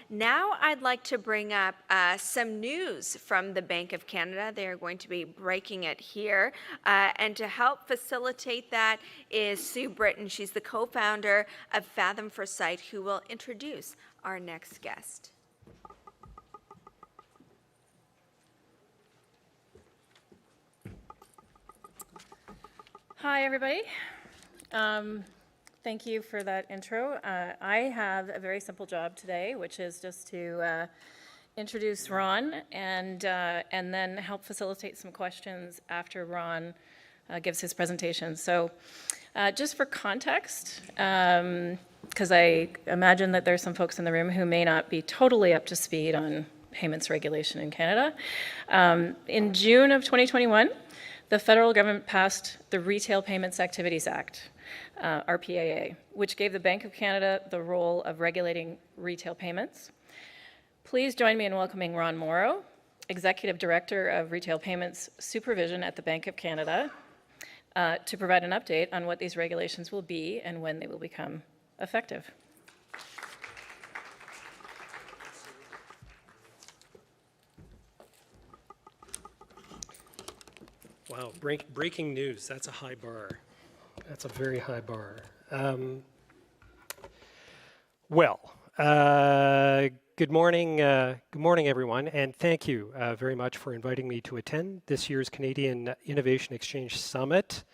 Now I'd like to bring up some news from the Bank of Canada. They are going to be breaking it here. And to help facilitate that is Sue Britton. She's the co-founder of Fathom for Sight, who will introduce our next guest. Hi, everybody. Thank you for that intro. I have a very simple job today, which is just to introduce Ron and then help facilitate some questions after Ron gives his presentation. So just for context, because I imagine that there's some folks in the room who may not be totally up to speed on payments regulation in Canada. In June of 2021, the federal government passed the Retail Payments Activities Act, RPAA, which gave the Bank of Canada the role of regulating retail payments. Please join me in welcoming Ron Morrow, Executive Director of Retail Payments Supervision at the Bank of Canada, to provide an update on what these regulations will be and when they will become effective. Wow, breaking news, that's a high bar. That's a very high bar. Good morning everyone, and thank you very much for inviting me to attend this year's Canadian Innovation Exchange Summit.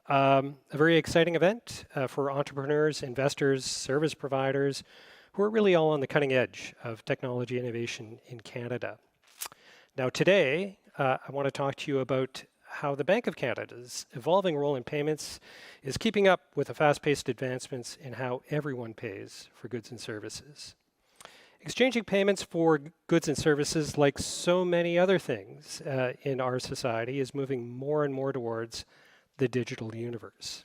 A very exciting event for entrepreneurs, investors, service providers, who are really all on the cutting edge of technology innovation in Canada. Now today, I want to talk to you about how the Bank of Canada's evolving role in payments is keeping up with the fast-paced advancements in how everyone pays for goods and services. Exchanging payments for goods and services, like so many other things in our society, is moving more and more towards the digital universe.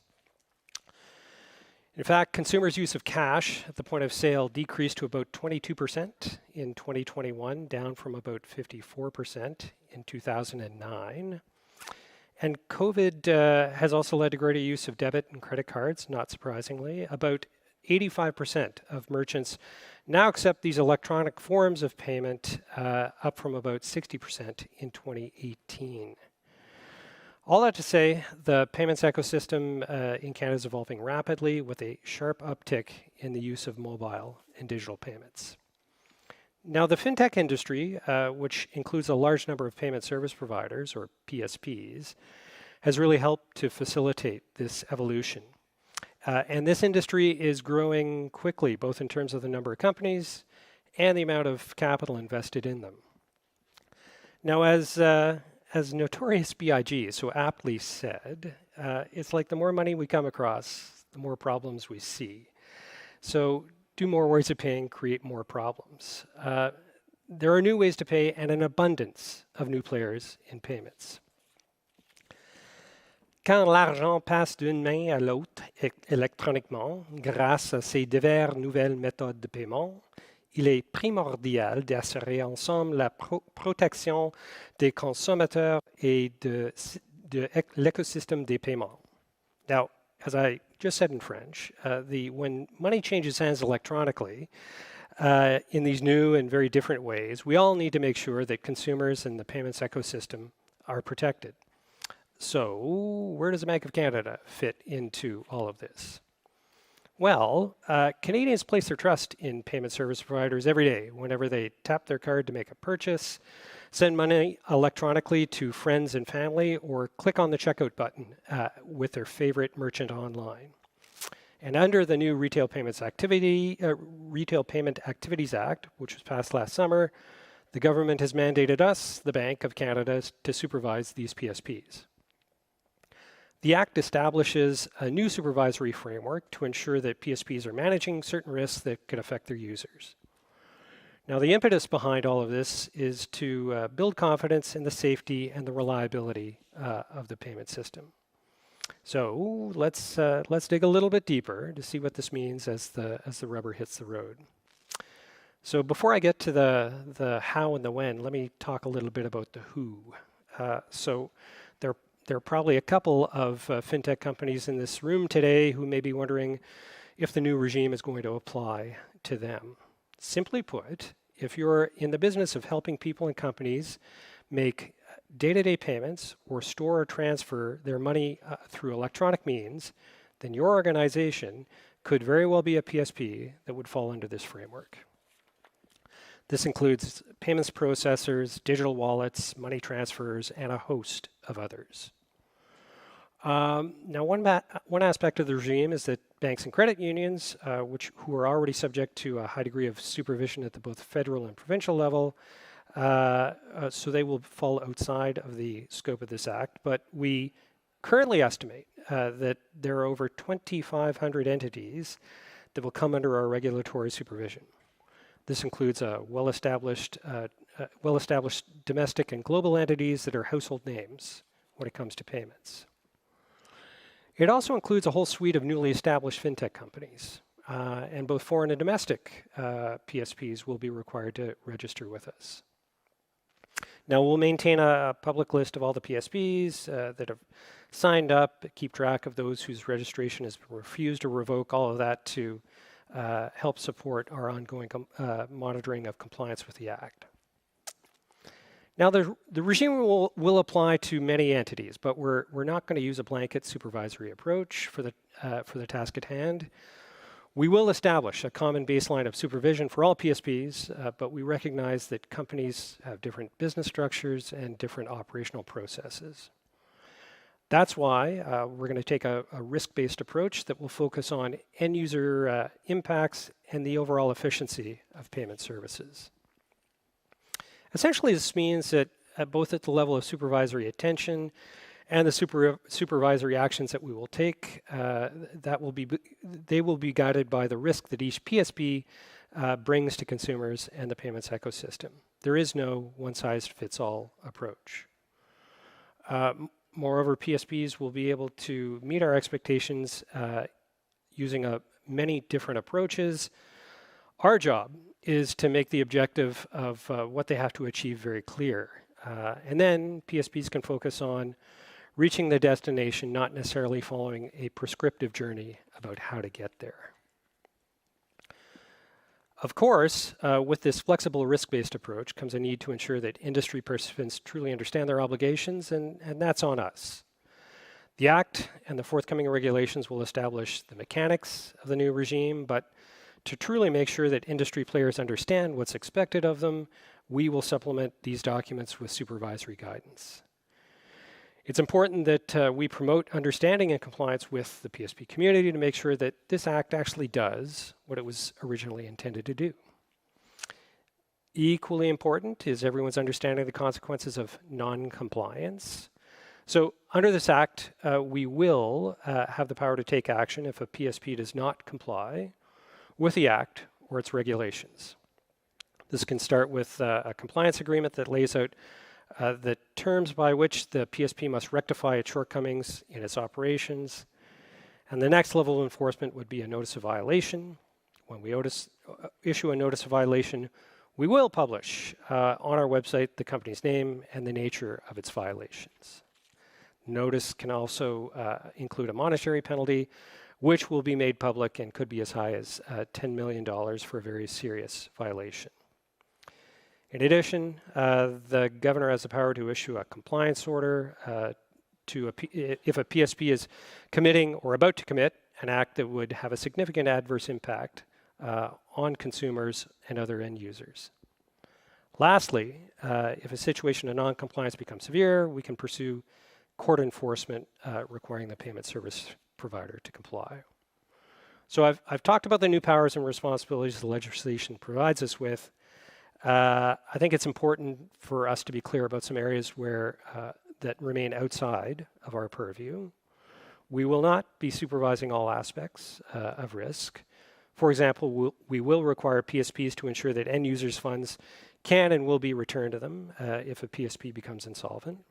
In fact, consumers' use of cash at the point of sale decreased to about 22% in 2021, down from about 54% in 2009. And COVID has also led to greater use of debit and credit cards, not surprisingly. About 85% of merchants now accept these electronic forms of payment, up from about 60% in 2018. All that to say, the payments ecosystem in Canada is evolving rapidly with a sharp uptick in the use of mobile and digital payments. Now, the fintech industry, which includes a large number of payment service providers, or PSPs, has really helped to facilitate this evolution. And this industry is growing quickly, both in terms of the number of companies and the amount of capital invested in them. Now, as Notorious B.I.G. so aptly said, it's like the more money we come across, the more problems we see. So do more ways of paying, create more problems. There are new ways to pay and an abundance of new players in payments. Quand l'argent passe d'une main à l'autre électroniquement, grâce à ces diverses nouvelles méthodes de paiement, il est primordial d'assurer ensemble la protection des consommateurs et de l'écosystème des paiements. Now, as I just said in French, when money changes hands electronically, in these new and very different ways, we all need to make sure that consumers and the payments ecosystem are protected. So, where does the Bank of Canada fit into all of this? Well, Canadians place their trust in payment service providers every day whenever they tap their card to make a purchase, send money electronically to friends and family, or click on the checkout button with their favorite merchant online. And under the new Retail Payment Activities Act, which was passed last summer, the government has mandated us, the Bank of Canada, to supervise these PSPs. The Act establishes a new supervisory framework to ensure that PSPs are managing certain risks that could affect their users. Now, the impetus behind all of this is to build confidence in the safety and the reliability of the payment system. So let's dig a little bit deeper to see what this means as the rubber hits the road. So before I get to the how and the when, let me talk a little bit about the who. So there are probably a couple of fintech companies in this room today who may be wondering if the new regime is going to apply to them. Simply put, if you're in the business of helping people and companies make day-to-day payments or store or transfer their money through electronic means, then your organization could very well be a PSP that would fall under this framework. This includes payments processors, digital wallets, money transfers, and a host of others. Now, one aspect of the regime is that banks and credit unions, who are already subject to a high degree of supervision at the both federal and provincial level, so they will fall outside of the scope of this act. But we currently estimate that there are over 2,500 entities that will come under our regulatory supervision. This includes well-established domestic and global entities that are household names when it comes to payments. It also includes a whole suite of newly established fintech companies, and both foreign and domestic PSPs will be required to register with us. Now, we'll maintain a public list of all the PSPs that have signed up, keep track of those whose registration has been refused or revoked, all of that to help support our ongoing monitoring of compliance with the Act. Now, the regime will apply to many entities, but we're not going to use a blanket supervisory approach for the task at hand. We will establish a common baseline of supervision for all PSPs, but we recognize that companies have different business structures and different operational processes. That's why we're going to take a risk-based approach that will focus on end-user impacts and the overall efficiency of payment services. Essentially, this means that both at the level of supervisory attention and the supervisory actions that we will take, they will be guided by the risk that each PSP brings to consumers and the payments ecosystem. There is no one-size-fits-all approach. Moreover, PSPs will be able to meet our expectations using many different approaches. Our job is to make the objective of what they have to achieve very clear. And then PSPs can focus on reaching the destination, not necessarily following a prescriptive journey about how to get there. Of course, with this flexible risk-based approach comes a need to ensure that industry participants truly understand their obligations, and that's on us. The Act and the forthcoming regulations will establish the mechanics of the new regime, but to truly make sure that industry players understand what's expected of them, we will supplement these documents with supervisory guidance. It's important that we promote understanding and compliance with the PSP community to make sure that this Act actually does what it was originally intended to do. Equally important is everyone's understanding of the consequences of non-compliance. So under this Act, we will have the power to take action if a PSP does not comply with the Act or its regulations. This can start with a compliance agreement that lays out the terms by which the PSP must rectify its shortcomings in its operations. And the next level of enforcement would be a notice of violation. When we issue a notice of violation, we will publish on our website the company's name and the nature of its violations. Notice can also include a monetary penalty, which will be made public and could be as high as $10 million for a very serious violation. In addition, the governor has the power to issue a compliance order if a PSP is committing or about to commit an act that would have a significant adverse impact on consumers and other end users. Lastly, if a situation of non-compliance becomes severe, we can pursue court enforcement requiring the payment service provider to comply. So I've talked about the new powers and responsibilities the legislation provides us with. I think it's important for us to be clear about some areas where that remain outside of our purview. We will not be supervising all aspects of risk. For example, we will require PSPs to ensure that end users' funds can and will be returned to them if a PSP becomes insolvent.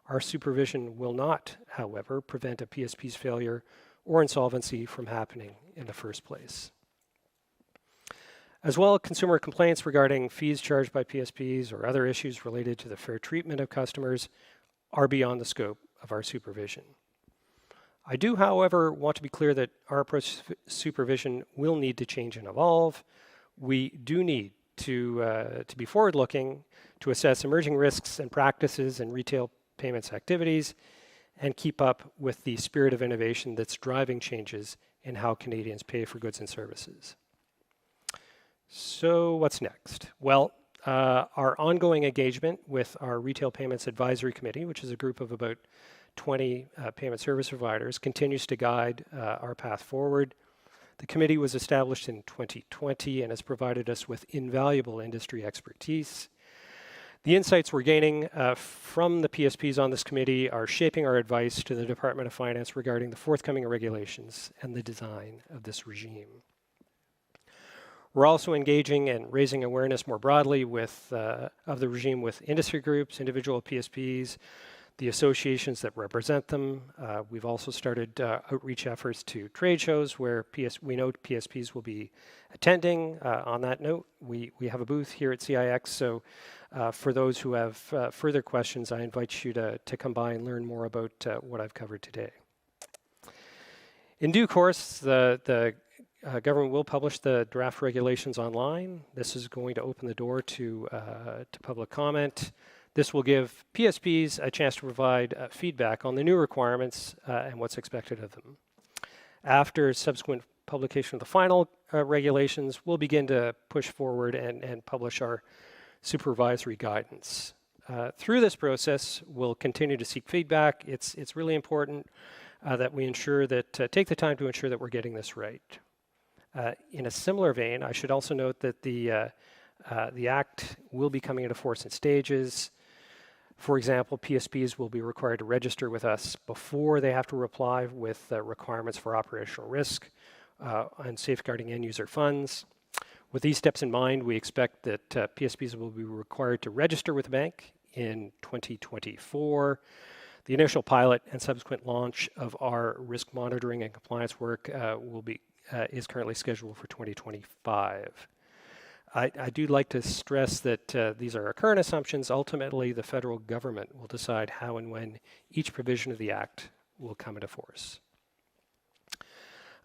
Our supervision will not, however, prevent a PSP's failure or insolvency from happening in the first place. As well, consumer complaints regarding fees charged by PSPs or other issues related to the fair treatment of customers are beyond the scope of our supervision. I do, however, want to be clear that our approach to supervision will need to change and evolve. we do need to be forward-looking, to assess emerging risks and practices in retail payments activities, and keep up with the spirit of innovation that's driving changes in how Canadians pay for goods and services. So what's next? Well, our ongoing engagement with our Retail Payments Advisory Committee, which is a group of about 20 payment service providers, continues to guide our path forward. The committee was established in 2020 and has provided us with invaluable industry expertise. The insights we're gaining from the PSPs on this committee are shaping our advice to the Department of Finance regarding the forthcoming regulations and the design of this regime. We're also engaging and raising awareness more broadly with, of the regime with industry groups, individual PSPs, the associations that represent them. We've also started outreach efforts to trade shows where we know PSPs will be attending. On that note, we have a booth here at CIX, so for those who have further questions, I invite you to come by and learn more about what I've covered today. In due course, the government will publish the draft regulations online. This is going to open the door to public comment. This will give PSPs a chance to provide feedback on the new requirements and what's expected of them. After subsequent publication of the final regulations, we'll begin to push forward and publish our supervisory guidance. Through this process, we'll continue to seek feedback. It's really important that we ensure that, take the time to ensure that we're getting this right. In a similar vein, I should also note that the Act will be coming into force in stages. For example, PSPs will be required to register with us before they have to reply with requirements for operational risk and safeguarding end user funds. With these steps in mind, we expect that PSPs will be required to register with the bank in 2024. The initial pilot and subsequent launch of our risk monitoring and compliance work is currently scheduled for 2025. I do like to stress that these are our current assumptions. Ultimately, the federal government will decide how and when each provision of the Act will come into force.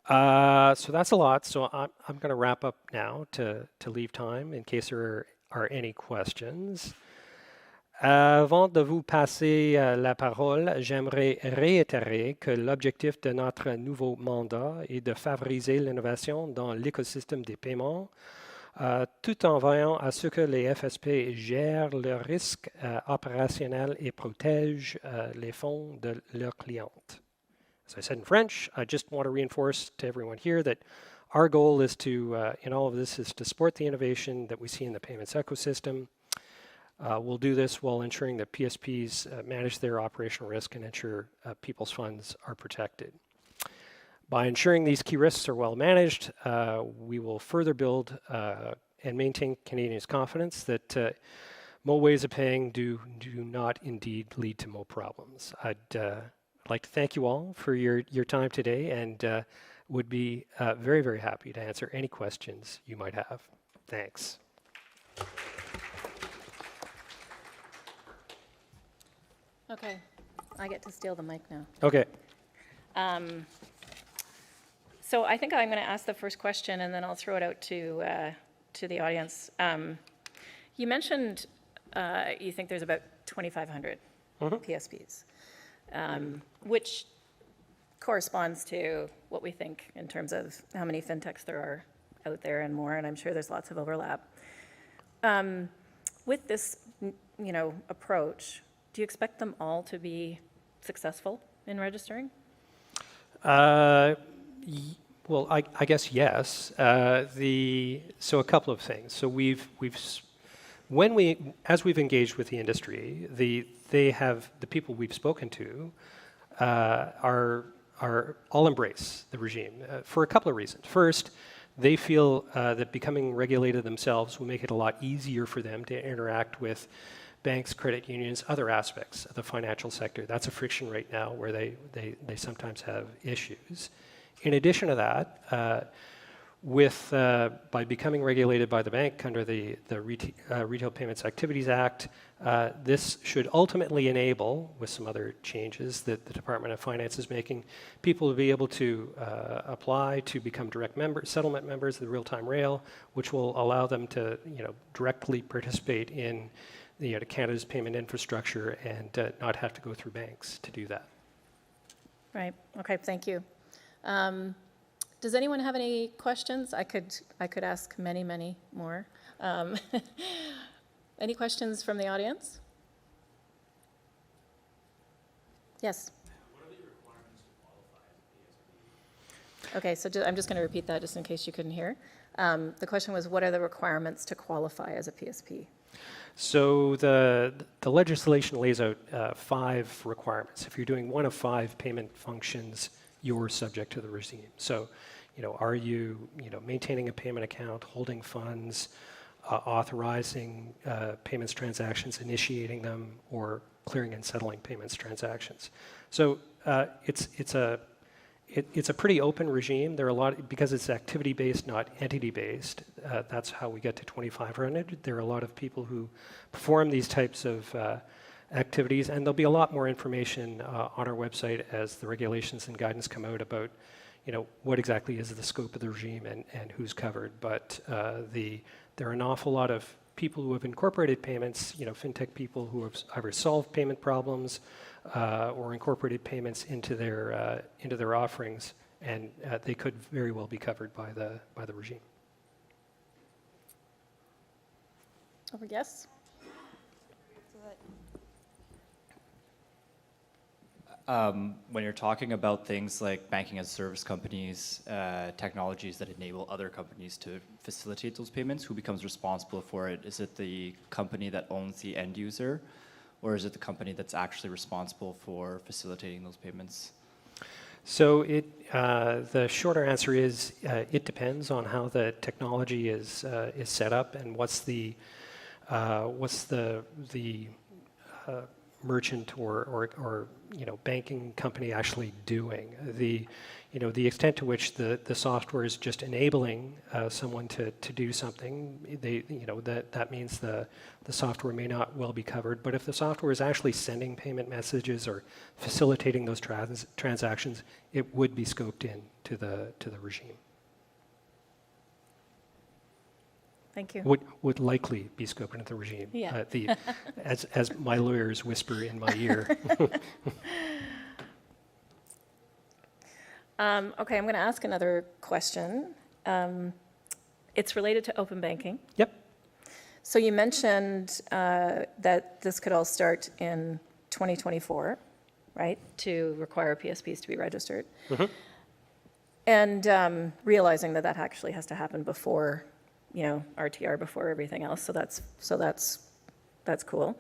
So that's a lot. So I'm going to wrap up now to leave time in case there are any questions. Avant de vous passer la parole, j'aimerais réitérer que l'objectif de notre nouveau mandat est de favoriser l'innovation dans l'écosystème des paiements, tout en veillant à ce que les FSP gèrent leurs risques opérationnels et protègent les fonds de leurs clientes. As I said in French, I just want to reinforce to everyone here that our goal is to, in all of this, is to support the innovation that we see in the payments ecosystem. We'll do this while ensuring that PSPs manage their operational risk and ensure people's funds are protected. By ensuring these key risks are well managed, we will further build and maintain Canadians' confidence that more ways of paying do not indeed lead to more problems. I'd like to thank you all for your time today and would be very, very happy to answer any questions you might have. Thanks. Okay, I get to steal the mic now. Okay. So I think I'm going to ask the first question, and then I'll throw it out to the audience. You mentioned you think there's about 2,500 PSPs, which corresponds to what we think in terms of how many fintechs there are out there and more, and I'm sure there's lots of overlap. With this, approach, do you expect them all to be successful in registering? Well, I guess yes. So a couple of things. So as we've engaged with the industry, the people we've spoken to are all embrace the regime for a couple of reasons. First, they feel that becoming regulated themselves will make it a lot easier for them to interact with banks, credit unions, other aspects of the financial sector. That's a friction right now where they sometimes have issues. In addition to that, by becoming regulated by the bank under the Retail Payments Activities Act, this should ultimately enable, with some other changes that the Department of Finance is making, people to be able to apply to become direct settlement members of the real-time rail, which will allow them to directly participate in Canada's payment infrastructure and not have to go through banks to do that. Right, okay, thank you. Does anyone have any questions? I could ask many more. Any questions from the audience? Yes? What are the requirements to qualify as a PSP? Okay, so I'm just going to repeat that just in case you couldn't hear. The question was, what are the requirements to qualify as a PSP? So the legislation lays out 5 requirements. If you're doing one of 5 payment functions, you're subject to the regime. So, are you, maintaining a payment account, holding funds, authorizing payments transactions, initiating them, or clearing and settling payments transactions? So it's a pretty open regime. There are a lot, because it's activity-based, not entity-based. That's how we get to 2,500. There are a lot of people who perform these types of activities, and there'll be a lot more information on our website as the regulations and guidance come out about, what exactly is the scope of the regime and who's covered. But there are an awful lot of people who have incorporated payments, fintech people who have either solved payment problems or incorporated payments into their offerings, and they could very well be covered by the regime. Over, yes? When you're talking about things like banking as service companies, technologies that enable other companies to facilitate those payments, who becomes responsible for it? Is it the company that owns the end user, or is it the company that's actually responsible for facilitating those payments? So the shorter answer is it depends on how the technology is set up and what's the merchant or banking company actually doing. The extent to which the software is just enabling someone to do something, that means the software may not well be covered. But if the software is actually sending payment messages or facilitating those transactions, it would be scoped in to the regime. Thank you. Would likely be scoped into the regime. Yeah. As my lawyers whisper in my ear. Okay, I'm going to ask another question. It's related to open banking. Yep. So you mentioned that this could all start in 2024, right, to require PSPs to be registered. Mm-hmm. And realizing that actually has to happen before, RTR, before everything else. So that's cool.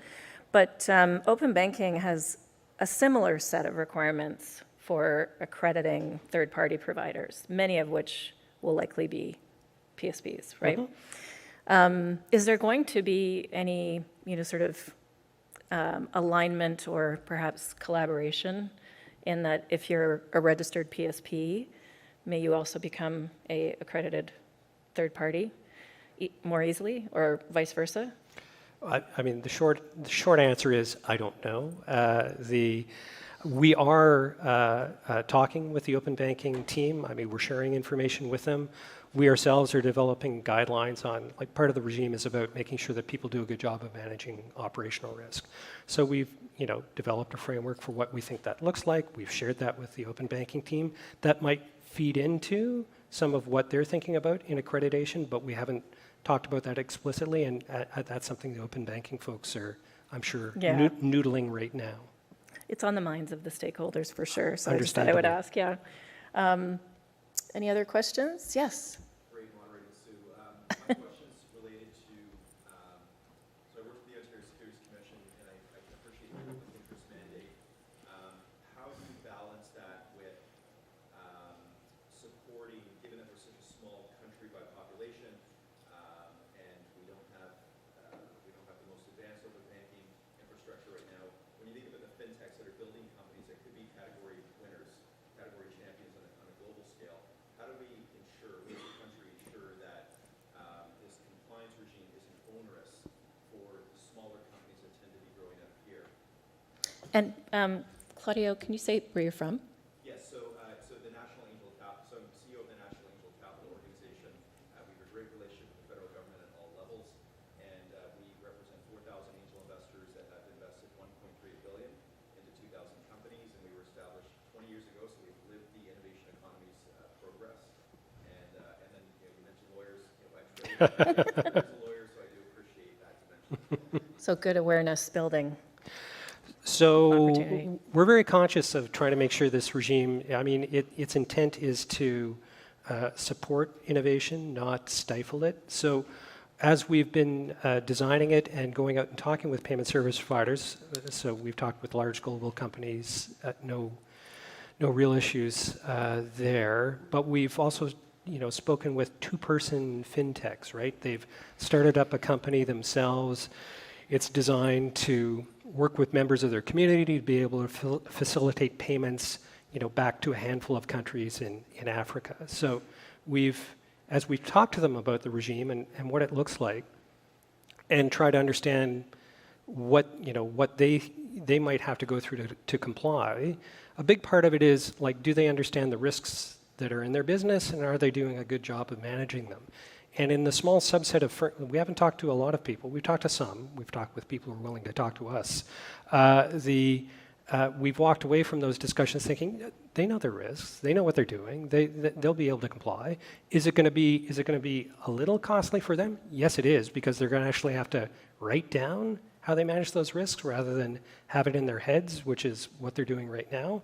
But open banking has a similar set of requirements for accrediting third-party providers, many of which will likely be PSPs, right? Mm-hmm. Is there going to be any, sort of alignment or perhaps collaboration in that if you're a registered PSP, may you also become a accredited third party more easily, or vice versa? I mean, the short answer is I don't know. We are talking with the open banking team. I mean, we're sharing information with them. We ourselves are developing guidelines on, part of the regime is about making sure that people do a good job of managing operational risk. So we've, developed a framework for what we think that looks like. We've shared that with the open banking team. That might feed into some of what they're thinking about in accreditation, but we haven't talked about that explicitly, and that's something the open banking folks are, I'm sure, noodling right now. It's on the minds of the stakeholders for sure, so I just thought I would ask, yeah. Any other questions? Yes? Great moderator, Sue. My question's related to, so I work for the Ontario Securities Commission, and I appreciate the public interest mandate. How do you balance that with supporting, given that we're such a small country by population, and we don't have the most advanced open banking infrastructure right now? When you think about the fintechs that are building companies that could be category winners, category champions on a global scale, how do we ensure, we as a country And Claudio, can you say where you're from? Yes, so the National Angel Capital, so I'm CEO of the National Angel Capital Organization. We have a great relationship with the federal government at all levels, and we represent 4,000 angel investors that have invested $1.3 billion into 2,000 companies, and we were established 20 years ago, so we've lived the innovation economy's progress. And then you mentioned lawyers, as a lawyer, so I do appreciate that dimension. So good awareness building. So Opportunity. we're very conscious of trying to make sure this regime, I mean, its intent is to support innovation, not stifle it. So as we've been designing it and going out and talking with payment service providers, so we've talked with large global companies, no real issues there, but we've also spoken with two-person fintechs, right? They've started up a company themselves. It's designed to work with members of their community to be able to facilitate payments, back to a handful of countries in Africa. So as we've talked to them about the regime and what it looks like, and try to understand what they might have to go through to comply, a big part of it is like, do they understand the risks that are in their business, and are they doing a good job of managing them? And in the small subset of, we haven't talked to a lot of people. We've talked to some. We've talked with people who are willing to talk to us. We've walked away from those discussions thinking they know their risks. They know what they're doing. They'll be able to comply. Is it going to be a little costly for them? Yes, it is, because they're going to actually have to write down how they manage those risks rather than have it in their heads, which is what they're doing right now.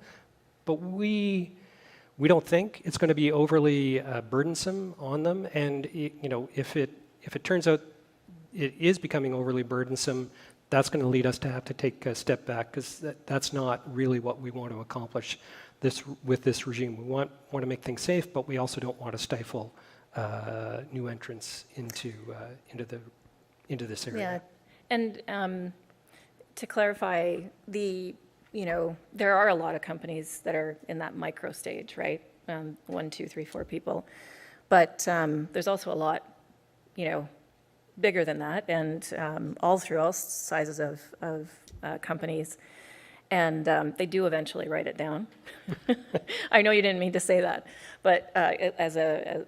But we don't think it's going to be overly burdensome on them, and if it turns out it is becoming overly burdensome, that's going to lead us to have to take a step back, because that's not really what we want to accomplish with this regime. We want to make things safe, but we also don't want to stifle new entrants into this area. Yeah, and to clarify, there are a lot of companies that are in that micro stage, right? 1, 2, 3, 4 people. But there's also a lot, bigger than that, and all sizes of companies. And they do eventually write it down. I know you didn't mean to say that, but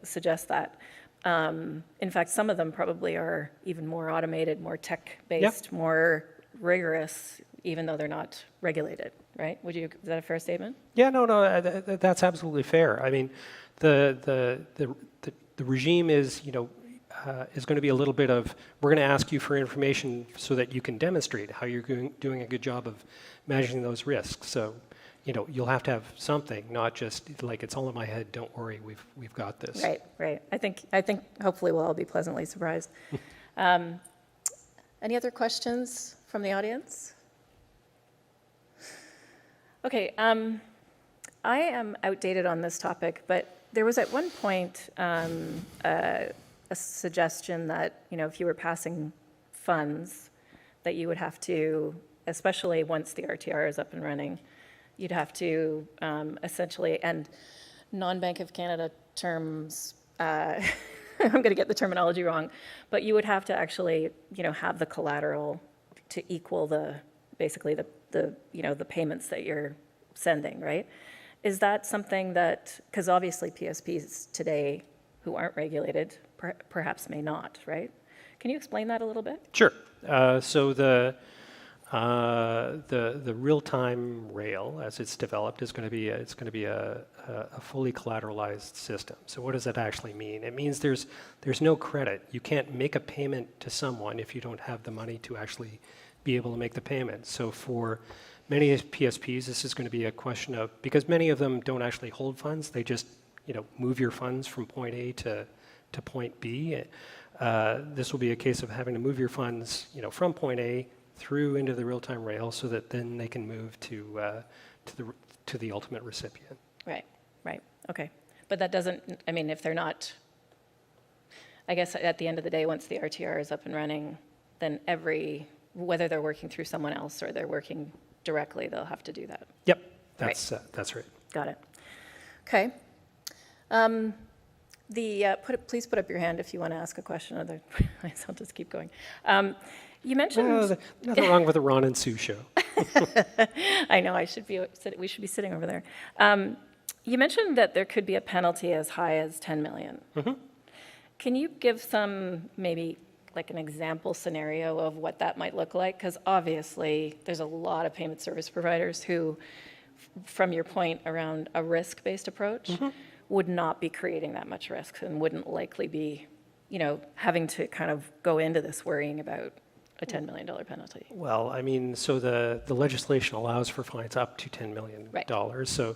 suggest that. In fact, some of them probably are even more automated, more tech-based, more rigorous, even though they're not regulated, right? Is that a fair statement? Yeah, no, that's absolutely fair. I mean, the regime is, is going to be a little bit of, we're going to ask you for information so that you can demonstrate how you're doing a good job of managing those risks. So, you'll have to have something, not just like, it's all in my head, don't worry, we've got this. Right. I think hopefully we'll all be pleasantly surprised. Any other questions from the audience? Okay, I am outdated on this topic, but there was at one point a suggestion that, if you were passing funds, that you would have to, especially once the RTR is up and running, you'd have to essentially, and non-Bank of Canada terms, I'm going to get the terminology wrong, but you would have to actually, have the collateral to equal basically the payments that you're sending, right? Is that something that, because obviously PSPs today who aren't regulated perhaps may not, right? Can you explain that a little bit? Sure. So the real-time rail, as it's developed, is going to be a fully collateralized system. So what does that actually mean? It means there's no credit. You can't make a payment to someone if you don't have the money to actually be able to make the payment. So for many PSPs, this is going to be a question of, because many of them don't actually hold funds, they just move your funds from point A to point B. This will be a case of having to move your funds from point A through into the real-time rail so that then they can move to the ultimate recipient. Right. Okay. But that doesn't, if they're not, I guess at the end of the day, once the RTR is up and running, then whether they're working through someone else or they're working directly, they'll have to do that. Yep, that's right. Got it. Okay. Please put up your hand if you want to ask a question, otherwise I'll just keep going. You Well, mentioned, nothing wrong with the Ron and Sue show. I know, we should be sitting over there. You mentioned that there could be a penalty as high as 10 million. Can you give some, maybe like an example scenario of what that might look like? Because obviously, there's a lot of payment service providers who, from your point around a risk-based approach, would not be creating that much risk and wouldn't likely be, having to kind of go into this worrying about a $10 million penalty. Well, I mean, so the legislation allows for fines up to $10 million. Right. So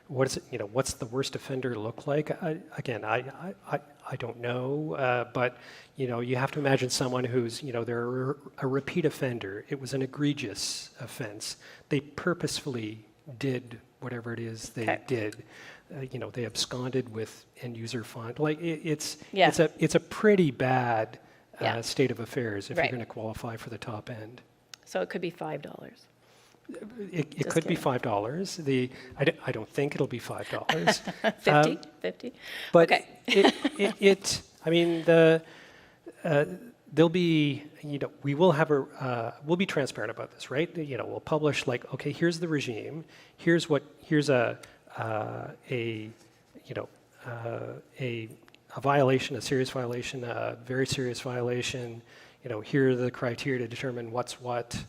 what is it, what's the worst offender look like? I don't know, but, you have to imagine someone who's, they're a repeat offender. It was an egregious offense. They purposefully did whatever it is they did. They absconded with end user fund. Like it's a pretty bad state of affairs if you're going to qualify for the top end. So it could be $5. It could be $5. I don't think it'll be $5. 50? But Okay. I mean, there'll be, we will have we'll be transparent about this, right? We'll publish like, okay, here's the regime, here's a violation, a serious violation, a very serious violation. Here are the criteria to determine what's what.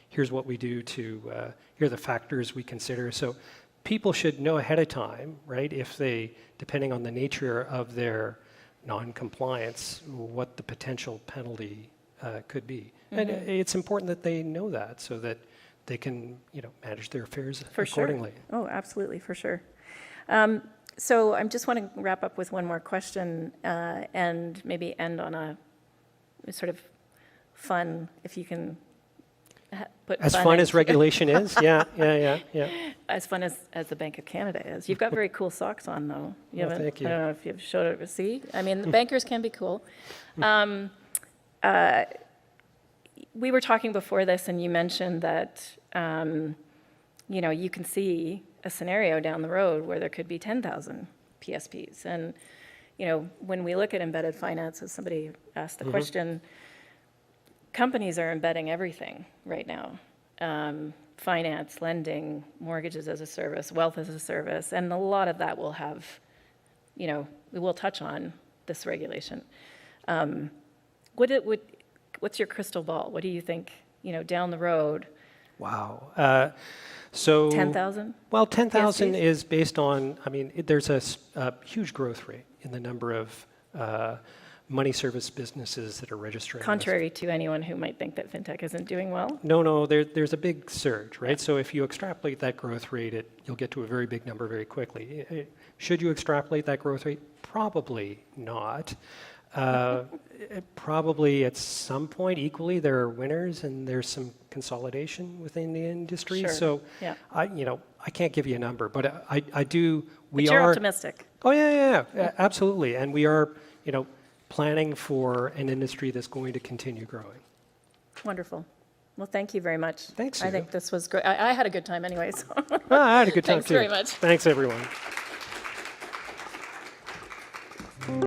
Here's what we do to. Here are the factors we consider. So people should know ahead of time, right? If they, depending on the nature of their non-compliance, what the potential penalty could be. And it's important that they know that so that they can, manage their affairs accordingly. Sure. Oh, absolutely, for sure. So I just want to wrap up with one more question and maybe end on a sort of fun, if you can put as fun as into- regulation is, yeah. As fun as the Bank of Canada is. You've got very cool socks on, though. Well, thank you. I don't know if you've showed it. See, I mean, the bankers can be cool. We were talking before this, and you mentioned that you can see a scenario down the road where there could be 10,000 PSPs. And when we look at embedded finance, as somebody asked the question, companies are embedding everything right now. Finance, lending, mortgages as a service, wealth as a service, and a lot of that will have, we will touch on this regulation. What's your crystal ball? What do you think, down the road? Wow. So 10,000? Well, 10,000 PSPs? is based on, there's a huge growth rate in the number of money service businesses that are registering. Contrary to anyone who might think that fintech isn't doing well? No, there's a big surge, right? So if you extrapolate that growth rate, you'll get to a very big number very quickly. Should you extrapolate that growth rate? Probably not. Probably at some point equally there are winners and there's some consolidation within the industry. Sure. So Yeah. I can't give you a number, but I do. But you're optimistic. Oh yeah, absolutely, and we are planning for an industry that's going to continue growing. Wonderful. Well, thank you very much. Thanks, I Sue. think this was great. I had a good time anyway, so. I had a good time Thanks too. very much. Thanks everyone.